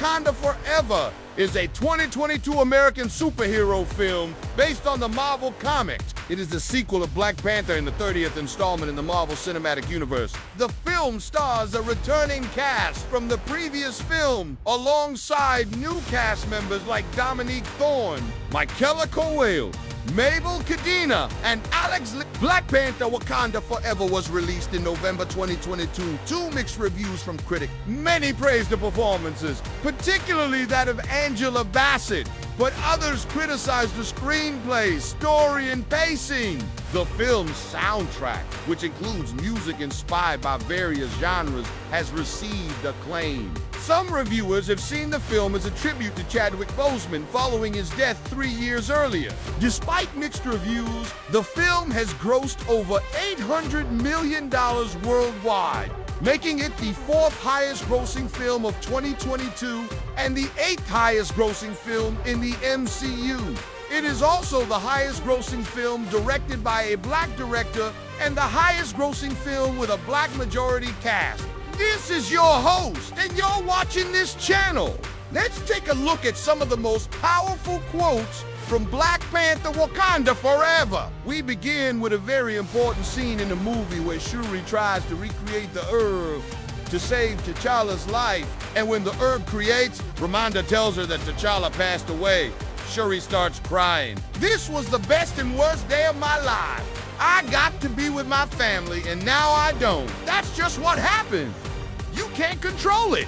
Wakanda Forever is a 2022 American superhero film based on the Marvel Comics. It is the sequel of Black Panther and the 30th installment in the Marvel Cinematic Universe. The film stars a returning cast from the previous film, alongside new cast members like Dominique Thorne, Michaela Coel, Mabel Cadena, and Alex Lee. Black Panther Wakanda Forever was released in November 2022. Two mixed reviews from critics. Many praised the performances, particularly that of Angela Bassett, but others criticized the screenplay, story, and pacing. The film's soundtrack, which includes music inspired by various genres, has received acclaim. Some reviewers have seen the film as a tribute to Chadwick Boseman following his death 3 years earlier. Despite mixed reviews, the film has grossed over $800 million worldwide, making it the fourth highest grossing film of 2022 and the eighth highest grossing film in the MCU. It is also the highest grossing film directed by a black director and the highest grossing film with a black majority cast. This is your host, and you're watching this channel. Let's take a look at some of the most powerful quotes from Black Panther Wakanda Forever. We begin with a very important scene in the movie where Shuri tries to recreate the herb to save T'Challa's life. And when the herb creates, Ramonda tells her that T'Challa passed away. Shuri starts crying. This was the best and worst day of my life. I got to be with my family, and now I don't. That's just what happened. You can't control it.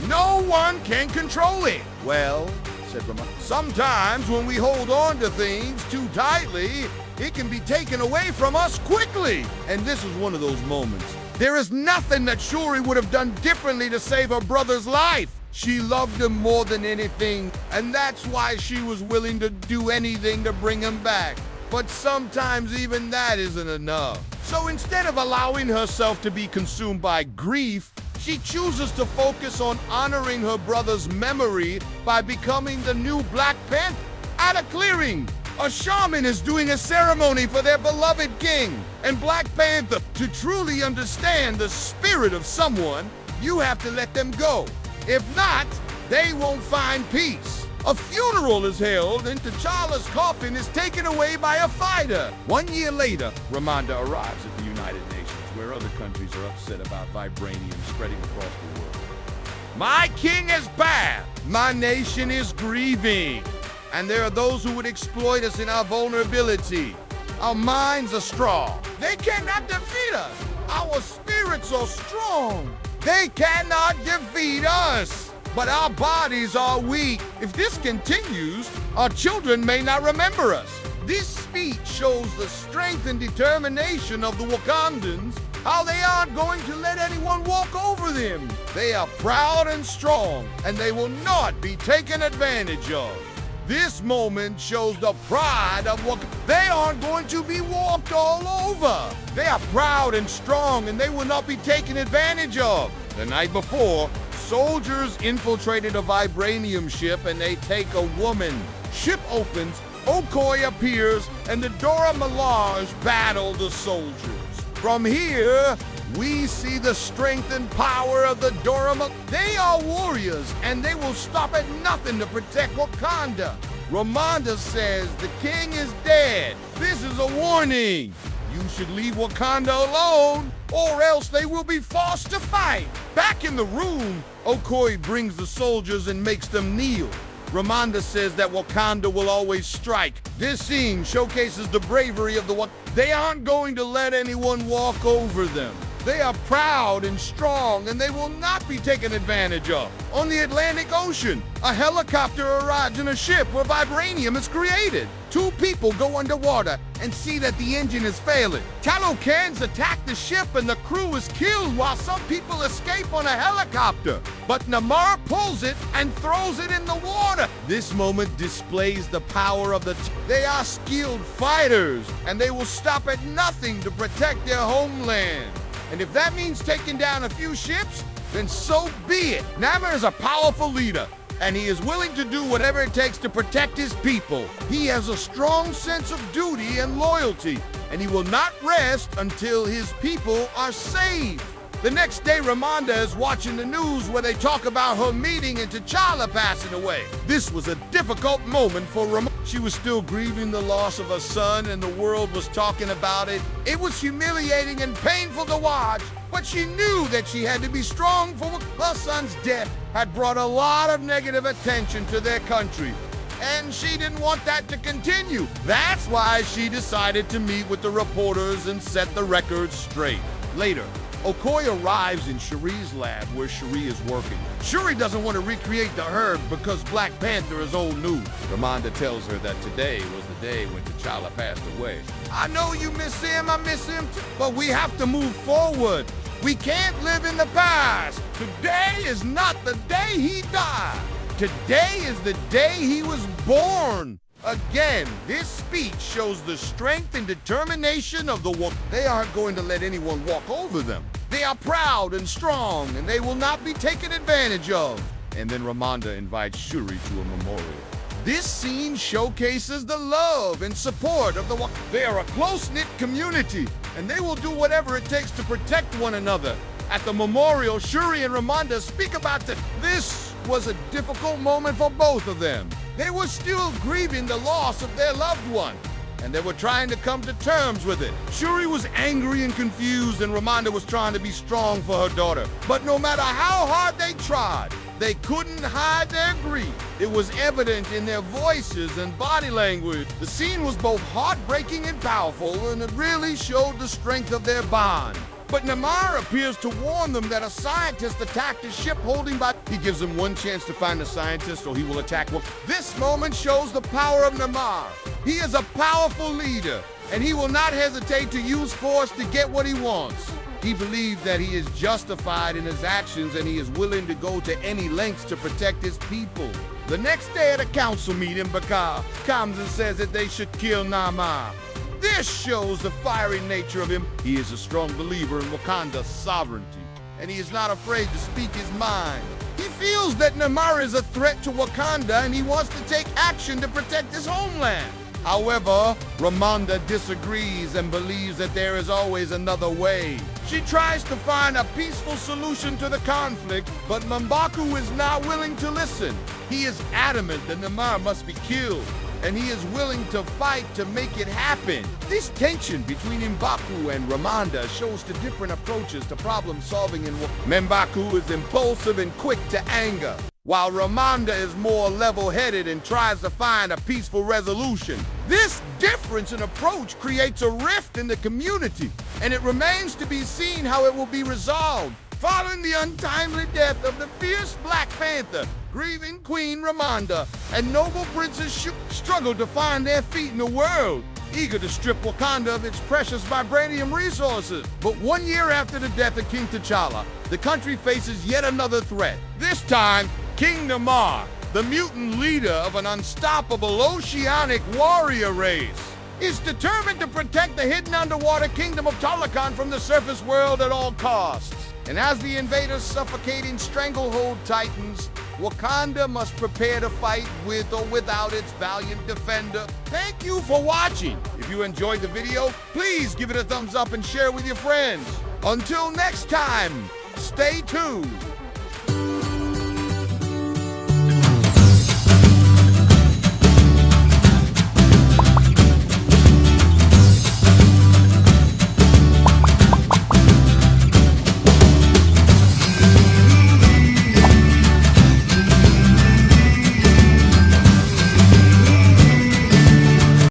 No one can control it. Well, said Ramonda, sometimes when we hold on to things too tightly, it can be taken away from us quickly. And this is one of those moments. There is nothing that Shuri would have done differently to save her brother's life. She loved him more than anything, and that's why she was willing to do anything to bring him back. But sometimes even that isn't enough. So instead of allowing herself to be consumed by grief, she chooses to focus on honoring her brother's memory by becoming the new Black Panther. At a clearing, a shaman is doing a ceremony for their beloved king. And Black Panther, to truly understand the spirit of someone, you have to let them go. If not, they won't find peace. A funeral is held, and T'Challa's coffin is taken away by a fighter. 1 year later, Ramonda arrives at the United Nations, where other countries are upset about vibranium spreading across the world. My king is bad. My nation is grieving. And there are those who would exploit us in our vulnerability. Our minds are strong. They cannot defeat us. Our spirits are strong. They cannot defeat us. But our bodies are weak. If this continues, our children may not remember us. This speech shows the strength and determination of the Wakandans, how they aren't going to let anyone walk over them. They are proud and strong, and they will not be taken advantage of. This moment shows the pride of Wakanda. They aren't going to be walked all over. They are proud and strong, and they will not be taken advantage of. The night before, soldiers infiltrated a vibranium ship, and they take a woman. Ship opens, Okoye appears, and the Dora Milaje battle the soldiers. From here, we see the strength and power of the Dora Milaje. They are warriors, and they will stop at nothing to protect Wakanda. Ramonda says the king is dead. This is a warning. You should leave Wakanda alone, or else they will be forced to fight. Back in the room, Okoye brings the soldiers and makes them kneel. Ramonda says that Wakanda will always strike. This scene showcases the bravery of the Wakanda. They aren't going to let anyone walk over them. They are proud and strong, and they will not be taken advantage of. On the Atlantic Ocean, a helicopter arrives in a ship where vibranium is created. Two people go underwater and see that the engine is failing. Talokans attack the ship, and the crew is killed while some people escape on a helicopter. But Namor pulls it and throws it in the water. This moment displays the power of the They are skilled fighters, and they will stop at nothing to protect their homeland. And if that means taking down a few ships, then so be it. Namor is a powerful leader, and he is willing to do whatever it takes to protect his people. He has a strong sense of duty and loyalty, and he will not rest until his people are safe. The next day, Ramonda is watching the news where they talk about her meeting and T'Challa passing away. This was a difficult moment for Ramonda. She was still grieving the loss of her son and the world was talking about it. It was humiliating and painful to watch, but she knew that she had to be strong for her son's death had brought a lot of negative attention to their country. And she didn't want that to continue. That's why she decided to meet with the reporters and set the record straight. Later, Okoye arrives in Shuri's lab where Shuri is working. Shuri doesn't want to recreate the herd because Black Panther is old news. Ramonda tells her that today was the day when T'Challa passed away. I know you miss him, I miss him too, but we have to move forward. We can't live in the past. Today is not the day he died. Today is the day he was born. Again, this speech shows the strength and determination of the Wakanda. They aren't going to let anyone walk over them. They are proud and strong, and they will not be taken advantage of. And then Ramonda invites Shuri to a memorial. This scene showcases the love and support of the Wakanda. They are a close-knit community, and they will do whatever it takes to protect one another. At the memorial, Shuri and Ramonda speak about this was a difficult moment for both of them. They were still grieving the loss of their loved one, and they were trying to come to terms with it. Shuri was angry and confused, and Ramonda was trying to be strong for her daughter. But no matter how hard they tried, they couldn't hide their grief. It was evident in their voices and body language. The scene was both heartbreaking and powerful, and it really showed the strength of their bond. But Namor appears to warn them that a scientist attacked his ship holding by. He gives them one chance to find the scientist or he will attack one. This moment shows the power of Namor. He is a powerful leader, and he will not hesitate to use force to get what he wants. He believes that he is justified in his actions, and he is willing to go to any lengths to protect his people. The next day at a council meeting, Bakar comes and says that they should kill Namor. This shows the fiery nature of him. He is a strong believer in Wakanda's sovereignty, and he is not afraid to speak his mind. He feels that Namor is a threat to Wakanda, and he wants to take action to protect his homeland. However, Ramonda disagrees and believes that there is always another way. She tries to find a peaceful solution to the conflict, but M'Baku is not willing to listen. He is adamant that Namor must be killed, and he is willing to fight to make it happen. This tension between M'Baku and Ramonda shows the different approaches to problem solving in M'Baku is impulsive and quick to anger, while Ramonda is more level-headed and tries to find a peaceful resolution. This difference in approach creates a rift in the community, and it remains to be seen how it will be resolved. Following the untimely death of the fierce Black Panther, grieving Queen Ramonda and noble Princess struggle to find their feet in the world, eager to strip Wakanda of its precious vibranium resources. But 1 year after the death of King T'Challa, the country faces yet another threat. This time, King Namor, the mutant leader of an unstoppable oceanic warrior race, is determined to protect the hidden underwater kingdom of Talokan from the surface world at all costs. And as the invaders' suffocating stranglehold tightens, Wakanda must prepare to fight with or without its valiant defender. Thank you for watching. If you enjoyed the video, please give it a thumbs up and share with your friends. Until next time, stay tuned.